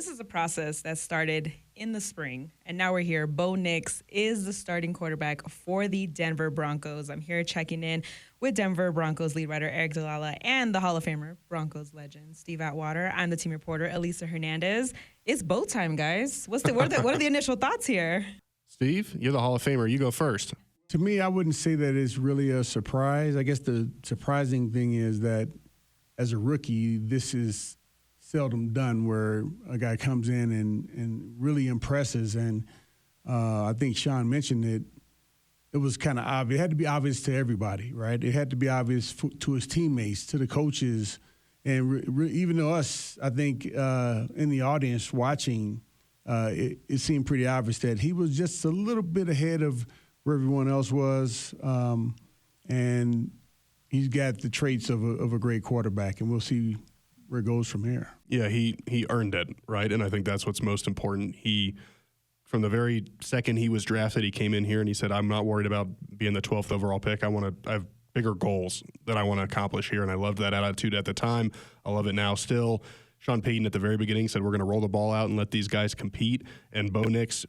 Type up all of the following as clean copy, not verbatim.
this is a process that started in the spring, and now we're here. Bo Nix is the starting quarterback for the Denver Broncos. I'm here checking in with Denver Broncos lead writer Aric DiLalla and the Hall of Famer Broncos legend Steve Atwater. I'm the team reporter Elisa Hernandez. It's Bo time, guys. What are the initial thoughts here? Steve, you're the Hall of Famer. You go first. To me, I wouldn't say that it's really a surprise. I guess the surprising thing is that as a rookie, this is seldom done where a guy comes in and really impresses. And I think Sean mentioned it. It was kind of obvious. It had to be obvious to everybody, right? It had to be obvious to his teammates, to the coaches, and even to us, I think, in the audience watching, it seemed pretty obvious that he was just a little bit ahead of where everyone else was. And he's got the traits of a great quarterback, and we'll see where it goes from here. Yeah, he earned it, right? And I think that's what's most important. From the very second he was drafted, he came in here and he said, I'm not worried about being the 12th overall pick. I have bigger goals that I want to accomplish here, and I loved that attitude at the time. I love it now still. Sean Payton at the very beginning said, we're going to roll the ball out and let these guys compete. And Bo Nix,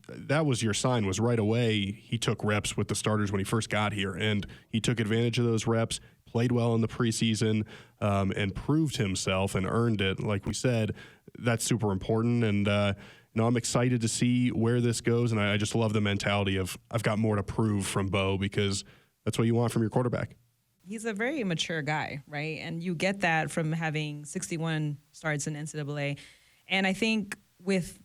that was your sign, was right away he took reps with the starters when he first got here. And he took advantage of those reps, played well in the preseason, and proved himself and earned it. Like we said, that's super important. And I'm excited to see where this goes. And I just love the mentality of I've got more to prove from Bo, because that's what you want from your quarterback. He's a very mature guy, right? And you get that from having 61 starts in NCAA. And I think with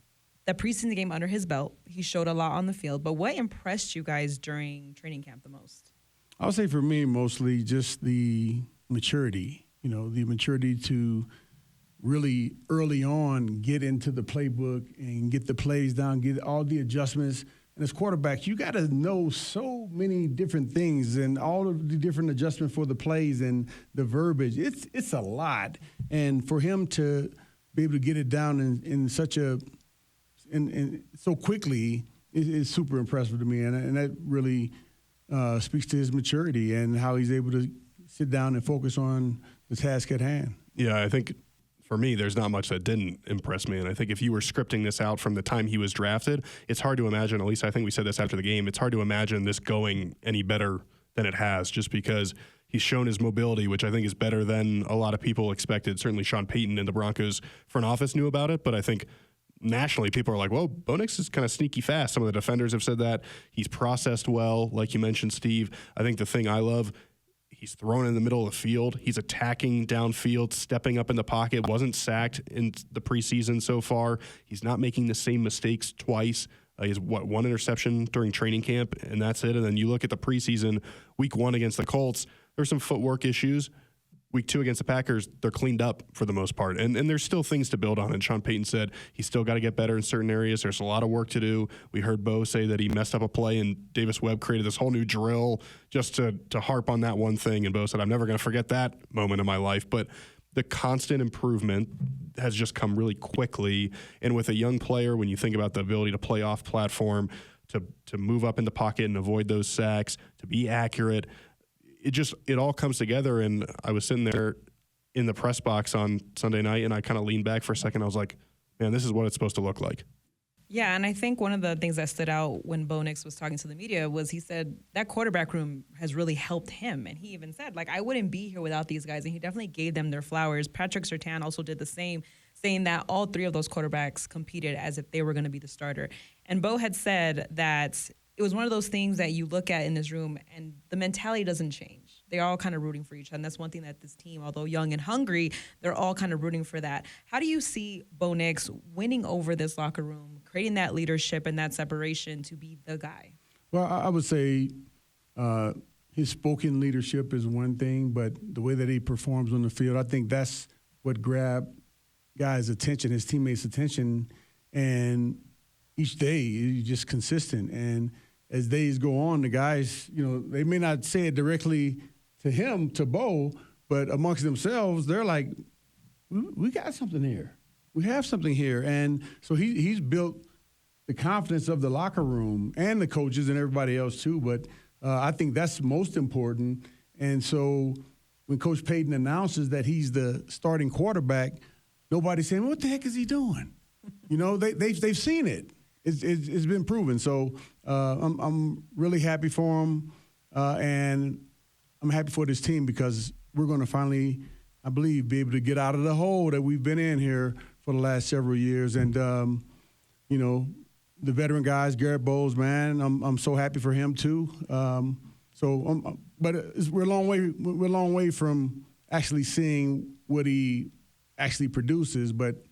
the preseason game under his belt, he showed a lot on the field. But what impressed you guys during training camp the most? I would say for me, mostly just the maturity, the maturity to really early on get into the playbook and get the plays down, get all the adjustments. And as quarterbacks, you got to know so many different things and all of the different adjustments for the plays and the verbiage. It's a lot. And for him to be able to get it down in such so quickly is super impressive to me. And that really speaks to his maturity and how he's able to sit down and focus on the task at hand. Yeah, I think for me, there's not much that didn't impress me. And I think if you were scripting this out from the time he was drafted, it's hard to imagine, at least I think we said this after the game, it's hard to imagine this going any better than it has, just because he's shown his mobility, which I think is better than a lot of people expected. Certainly Sean Payton and the Broncos front office knew about it, but I think nationally people are like, whoa, Bo Nix is kind of sneaky fast. Some of the defenders have said that. He's processed well, like you mentioned, Steve. I think the thing I love, he's thrown in the middle of the field. He's attacking downfield, stepping up in the pocket. Wasn't sacked in the preseason so far. He's not making the same mistakes twice. He has, one interception during training camp, and that's it. And then you look at the preseason, week 1 against the Colts, there's some footwork issues. Week 2 against the Packers, they're cleaned up for the most part. And there's still things to build on. And Sean Payton said he's still got to get better in certain areas. There's a lot of work to do. We heard Bo say that he messed up a play, and Davis Webb created this whole new drill just to harp on that one thing. And Bo said, I'm never going to forget that moment in my life. But the constant improvement has just come really quickly. And with a young player, when you think about the ability to play off platform, to move up in the pocket and avoid those sacks, to be accurate, it all comes together. And I was sitting there in the press box on Sunday night, and I kind of leaned back for a second. I was like, man, this is what it's supposed to look like. Yeah, and I think one of the things that stood out when Bo Nix was talking to the media was he said that quarterback room has really helped him. And he even said, I wouldn't be here without these guys. And he definitely gave them their flowers. Patrick Surtain also did the same, saying that all 3 of those quarterbacks competed as if they were going to be the starter. And Bo had said that it was one of those things that you look at in this room and the mentality doesn't change. They're all kind of rooting for each other. And that's one thing that this team, although young and hungry, they're all kind of rooting for that. How do you see Bo Nix winning over this locker room, creating that leadership and that separation to be the guy? Well, I would say his spoken leadership is one thing, but the way that he performs on the field, I think that's what grabbed guys' attention, his teammates' attention. And each day, he's just consistent. And as days go on, the guys, they may not say it directly to him, to Bo, but amongst themselves, they're like, we got something here. We have something here. And so he's built the confidence of the locker room and the coaches and everybody else too. But I think that's most important. And so when Coach Payton announces that he's the starting quarterback, nobody's saying, what the heck is he doing? they've seen it. It's been proven. So I'm really happy for them, and I'm happy for this team because we're going to finally, I believe, be able to get out of the hole that we've been in here for the last several years. And the veteran guys, Garrett Bowles, man, I'm so happy for him too. But we're a long way from actually seeing what he actually produces. But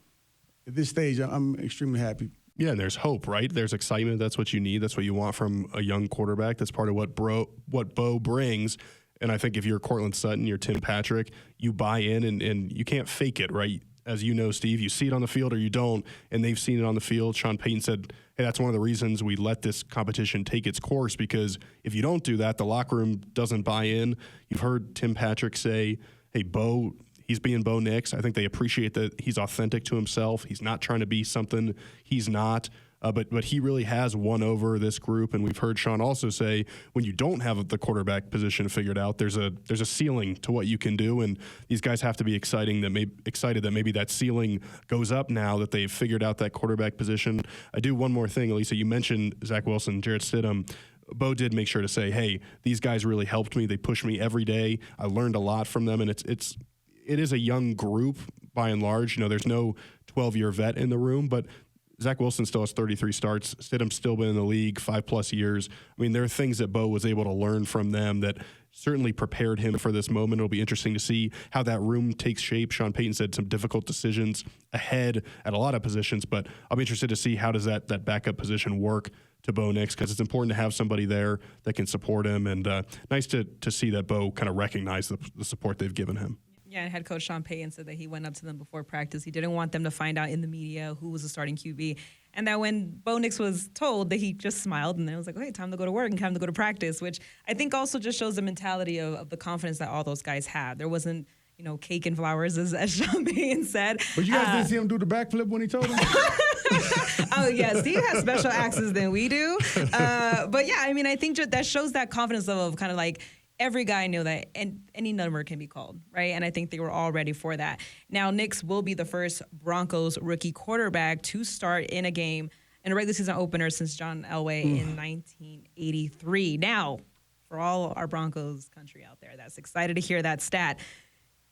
at this stage, I'm extremely happy. Yeah, and there's hope, right? There's excitement. That's what you need. That's what you want from a young quarterback. That's part of what Bo brings. And I think if you're Cortland Sutton, you're Tim Patrick, you buy in and you can't fake it, right? As you know, Steve, you see it on the field or you don't, and they've seen it on the field. Sean Payton said, hey, that's one of the reasons we let this competition take its course, because if you don't do that, the locker room doesn't buy in. You've heard Tim Patrick say, hey, Bo, he's being Bo Nix. I think they appreciate that he's authentic to himself. He's not trying to be something he's not. But he really has won over this group, and we've heard Sean also say when you don't have the quarterback position figured out, there's a ceiling to what you can do, and these guys have to be excited that maybe that ceiling goes up now that they've figured out that quarterback position. I do one more thing, Elisa. You mentioned Zach Wilson, Jarrett Stidham. Bo did make sure to say, hey, these guys really helped me. They pushed me every day. I learned a lot from them, and it is a young group by and large. There's no 12-year vet in the room, but Zach Wilson still has 33 starts. Stidham's still been in the league 5+ years. I mean, there are things that Bo was able to learn from them that certainly prepared him for this moment. It'll be interesting to see how that room takes shape. Sean Payton said some difficult decisions ahead at a lot of positions, but I'll be interested to see how does that backup position work to Bo Nix, because it's important to have somebody there that can support him, and nice to see that Bo kind of recognize the support they've given him. Yeah, and head coach Sean Payton said that he went up to them before practice. He didn't want them to find out in the media who was the starting QB. And that when Bo Nix was told, that he just smiled and then was like, okay, time to go to work and time to go to practice, which I think also just shows the mentality of the confidence that all those guys had. There wasn't, cake and flowers, as Sean Payton said. But you guys didn't see him do the backflip when he told him? Oh, yeah, Steve has special access than we do. But, yeah, I mean, I think that shows that confidence level of kind of like, every guy knew that any number can be called, right? And I think they were all ready for that. Now, Nix will be the first Broncos rookie quarterback to start in a game in a regular season opener since John Elway in 1983. Now, for all our Broncos country out there that's excited to hear that stat,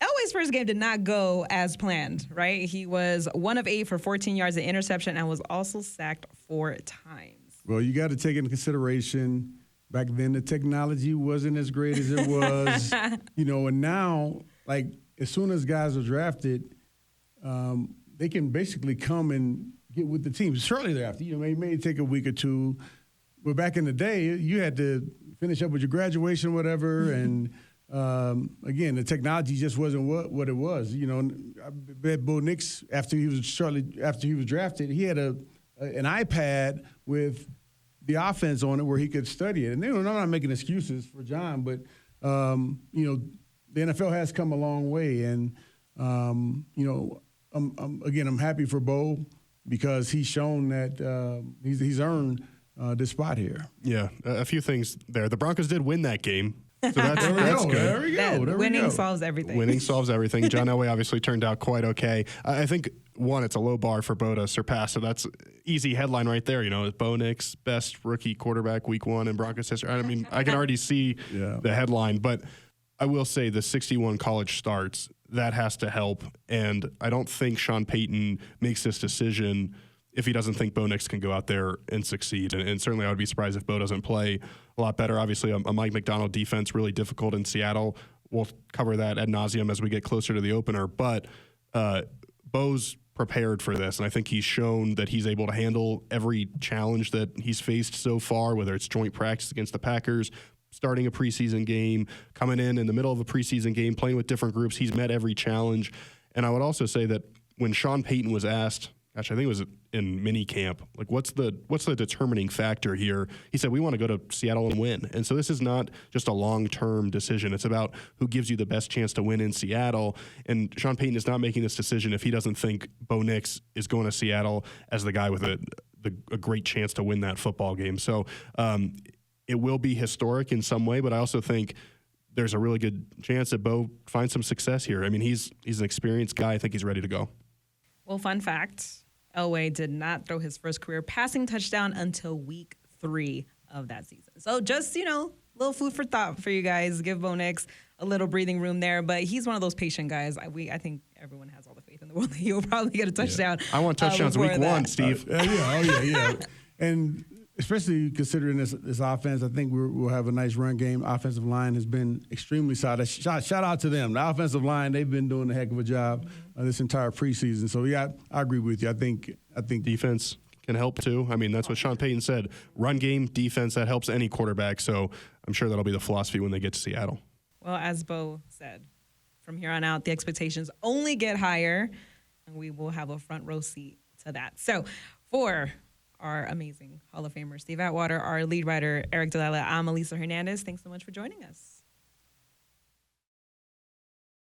Elway's first game did not go as planned, right? He was 1 of 8 for 14 yards of interception and was also sacked 4 times. Well, you got to take into consideration back then, the technology wasn't as great as it was, and now, like, as soon as guys are drafted, they can basically come and get with the team shortly thereafter. It may take a week or two, but back in the day, you had to finish up with your graduation or whatever, and again, the technology just wasn't what it was. I bet Bo Nix, after he was drafted, he had an iPad with the offense on it where he could study it. And I'm not making excuses for John, but, the NFL has come a long way. And, I'm happy for Bo because he's shown that he's earned this spot here. Yeah, a few things there. The Broncos did win that game. So that's good. There we go. Winning solves everything. Winning solves everything. John Elway obviously turned out quite okay. I think, one, it's a low bar for Bo to surpass, so that's easy headline right there. Bo Nix, best rookie quarterback week 1 in Broncos history. I mean, I can already see the headline, but I will say the 61 college starts, that has to help, and I don't think Sean Payton makes this decision if he doesn't think Bo Nix can go out there and succeed. And certainly I would be surprised if Bo doesn't play a lot better. Obviously, a Mike McDonald defense, really difficult in Seattle. We'll cover that ad nauseum as we get closer to the opener. But Bo's prepared for this, and I think he's shown that he's able to handle every challenge that he's faced so far, whether it's joint practice against the Packers, starting a preseason game, coming in the middle of a preseason game, playing with different groups. He's met every challenge. And I would also say that when Sean Payton was asked, I think it was in mini camp, like what's the determining factor here? He said, we want to go to Seattle and win. And so this is not just a long-term decision. It's about who gives you the best chance to win in Seattle. And Sean Payton is not making this decision if he doesn't think Bo Nix is going to Seattle as the guy with a great chance to win that football game. So it will be historic in some way, but I also think there's a really good chance that Bo finds some success here. I mean, he's an experienced guy. I think he's ready to go. Well, fun fact, Elway did not throw his first career passing touchdown until week 3 of that season. So just, little food for thought for you guys. Give Bo Nix a little breathing room there. But he's one of those patient guys. I think everyone has all the faith in the world that he'll probably get a touchdown. I want touchdowns week 1, Steve. Yeah. And especially considering this offense, I think we'll have a nice run game. Offensive line has been extremely solid. Shout out to them. The offensive line, they've been doing a heck of a job this entire preseason. So, yeah, I agree with you. I think defense can help too. I mean, that's what Sean Payton said. Run game, defense, that helps any quarterback. So I'm sure that'll be the philosophy when they get to Seattle. Well, as Bo said, from here on out, the expectations only get higher, and we will have a front row seat to that. So for our amazing Hall of Famer, Steve Atwater, our lead writer, Aric DiLalla, I'm Elisa Hernandez. Thanks so much for joining us.